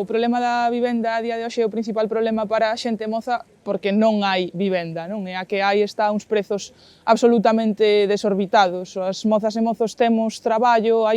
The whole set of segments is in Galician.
o problema da vivenda a día de hoxe é o principal problema para a xente moza porque non hai vivenda, non? E a que hai está a uns prezos absolutamente desorbitados. As mozas e mozos temos traballo,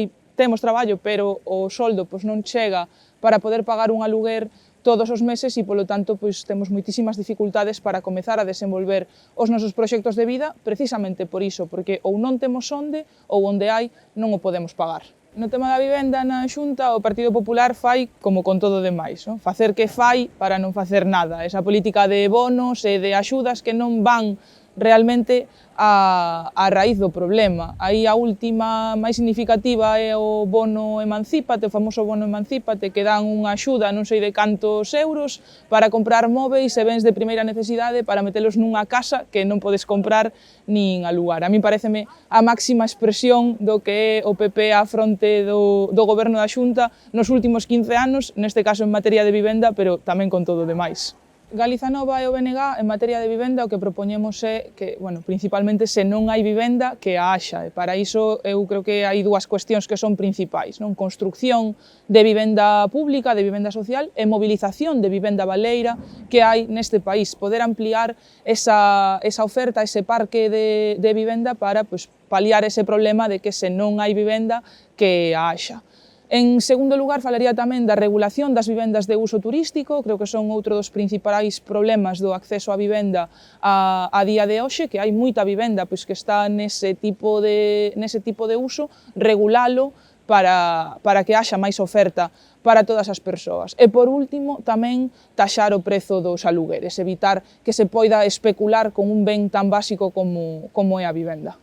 pero o soldo pois, non chega para poder pagar un aluguer todos os meses e, polo tanto, pois, temos moitísimas dificultades para comezar a desenvolver os nosos proxectos de vida precisamente por iso, porque ou non temos onde ou onde hai non o podemos pagar. No tema da vivenda na Xunta, o Partido Popular fai como con todo o demais, non? Facer que fai para non facer nada. Esa política de bonos e de axudas que non van realmente a raíz do problema. Aí a última máis significativa é o bono Emancípate, o famoso bono Emancípate, que dan unha axuda non sei de cantos euros para comprar móveis e bens de primeira necesidade para metelos nunha casa que non podes comprar nin alugar. A mí pareceme a máxima expresión do que é o PP á fronte do goberno da Xunta nos últimos 15 anos, neste caso en materia de vivenda, pero tamén con todo o demais. Galiza Nova e o BNG, en materia de vivenda, o que propoñemos é que, bueno, principalmente, se non hai vivenda, que a haxa. E para iso, eu creo que hai dúas cuestións que son principais, non? Construcción de vivenda pública, de vivenda social, e movilización de vivenda baleira que hai neste país. Poder ampliar esa oferta, ese parque de vivenda para pois, paliar ese problema de que se non hai vivenda, que a haxa. En segundo lugar, falaría tamén da regulación das vivendas de uso turístico, creo que son outro dos principais problemas do acceso á vivenda a día de hoxe, que hai moita vivenda pois, que está nese tipo de uso, regulalo para que haxa máis oferta para todas as persoas. E, por último, tamén taxar o prezo dos alugueres, evitar que se poida especular con un ben tan básico como é a vivenda.